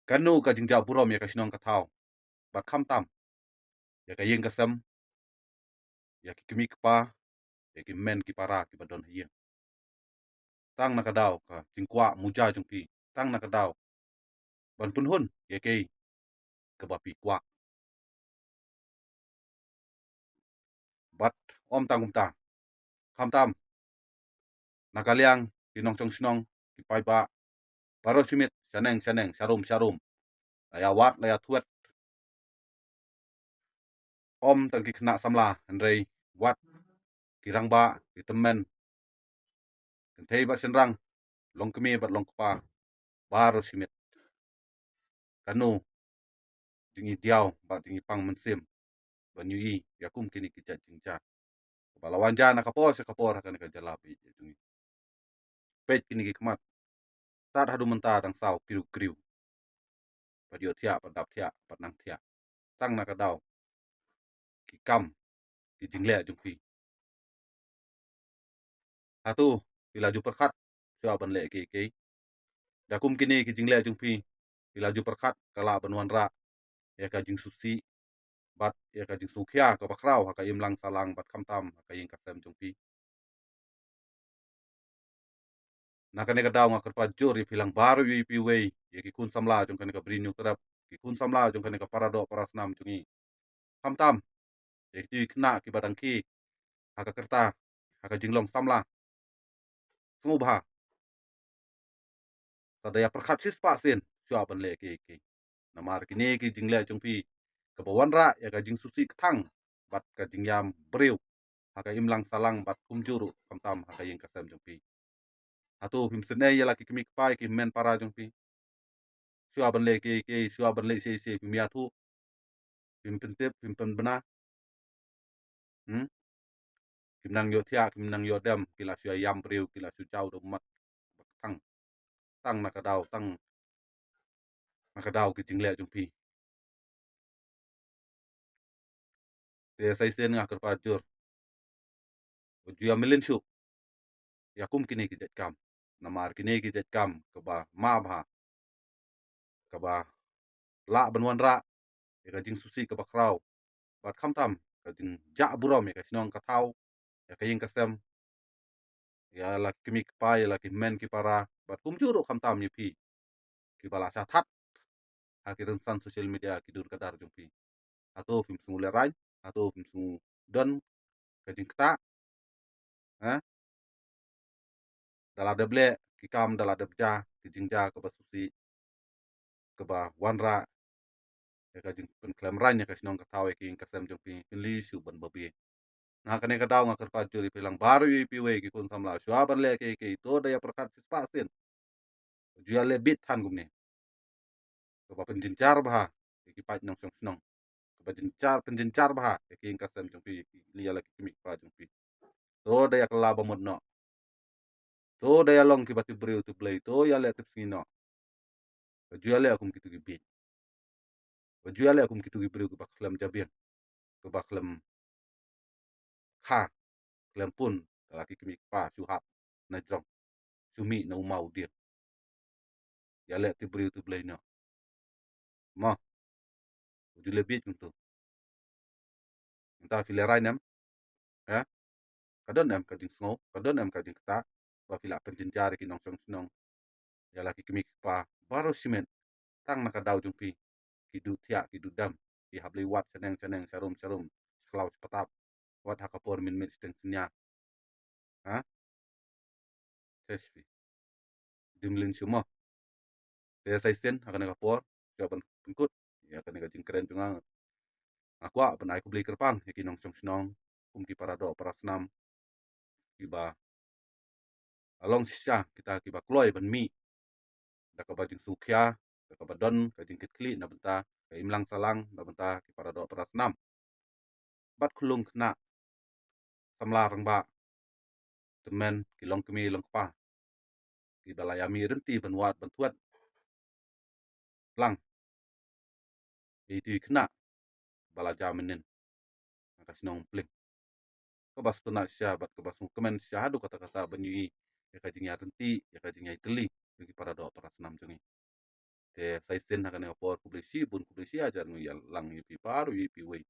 Kanu ka jingja burom ya ka sinong ka thau bat kham tam ya ka yeng ka sem ya ki kimi pa ya ki men ki para ki badon hiye tang na ka daw ka jingkwa muja jung pi tang na ka daw ban pun hun ya ke ka ba pi kwa bat om tang ta kham tam na ka liang ki nong chong snong ki pai ba baro simit saneng saneng sarum sarum ya wat ya thuat om tang ki khna samla rei wat ki rang ba ki temen kan thei ba sen rang long kemi bat long pa baro simit kanu dingi diaw ba dingi pang mensim banyui yakum kini ki jingja bala wanja na kapo se kapo kan ka jalapi dingi pet kini ki kmat tat hadu menta dang sau kriu kriu padio thia padap thia patnang thia tang na ka daw ki kam ki jingle jungpi hatu pilaju perkhat sua ban le ke dakum kini ki jingle jungpi pilaju perkhat kala banwan ra ya ka jing susi bat ya ka jing sukhia ka bakrau ka im lang salang bat kam tam ka ing ka tem jungpi na kane ka daw nga kerpa jor pilang baru yu pi wei ye ki kun samla jung kane ka brinyu terap ki kun samla jung kane ka parado parasnam jungi kam tam ye ki kna ki badang ki haka kerta haka jinglong samla ngubha sadaya perkhat sis pa sin sua ban le ke namar kini ki jingle jungpi ka bawan ra ya ka jing susi thang bat ka jingyam breu haka imlang salang bat kumjuru kam tam haka ing ka tem jungpi atu him sene ya laki kimi pai ki men para jungpi sua ban le ke sua ban le se pimia thu pim pentep pim pen bena kim nang yo thia kim nang yo dem kila sua yam breu kila su chau do mat tang tang nakadaw tang nakadaw ki jingle jungpi te sai sen nga kerpa jur juya milin shu ya kum kini ki jet kam namar kini ki jet kam ke ba ma bha ke ba la banwan ra ya ka jing susi ke ba krau bat kham tam ka jing ja burom ya ka sinong ka thau ya ka ying ka sem ya la kimi ki pa ya la ki men ki para bat kum juru kham tam ni pi ki bala sa that ha ki ren san social media ki dur kadar jungpi ato fim sungu le rai ato fim sungu don ka jing kta ha dala deble ki kam dala debja ki jingja ke ba susi ke ba wanra ya ka jing pen klem ran ya ka sinong ka tawe ki ka sem jong pi li su ban babi na ka ne ka daw nga ker pa juri pilang baru yi pi we ki kun samla swa ban le ke to da ya perkat sis pa sin ju ya le bit than gumne ke ba pen jinjar ba ki pa nong song snong ke ba jinjar pen jinjar ba ki ka sem jong pi li ya la ki mi pa jong pi to da ya kala ba mod no to da ya long ki ba ti breu tu play to ya le tip sino ju ya le akum ki tu ki bit ju ya le akum ki tu ki breu ki ba klem jabian ke ba klem kha klem pun laki kimi pa su hap na jong sumi na umau dia ya le ti bri tu blay no ma ju le bit tu ta file rai nem ya kadon em ka jing snow kadon em ka jing ta ba fila penjin jari ki nong song snong ya laki kimi pa baro simen tang na ka daw jung pi ki du tia ki du dam ki habli wat seneng seneng sarum sarum klaus patap wat hakapor min min steng sinya ha tespi jumlin sumo te sai sen hakana kapor jaban pengkut ya kan ka jing keren junga aqua penai ku beli kerpang ki nong song snong kum ki parado parasnam ki ba along sisa kita ki ba kloy ban mi da ka ba jing sukhya da ka ba don ka jing kitli na benta ka imlang salang na benta ki parado parasnam bat khulung khna samla rang ba temen ki long kemi long pa ki balayami renti ban wat ban tuat lang itu khna bala jaminin ka sinong pling ka bas tuna sya bat ka bas kemen sya hadu kata kata banyi ya ka jing ya renti ya ka jing ya teli ki parado parasnam jungi te sai sen na ka ne por publici bun publici ajar ngu ya lang pi paru pi wei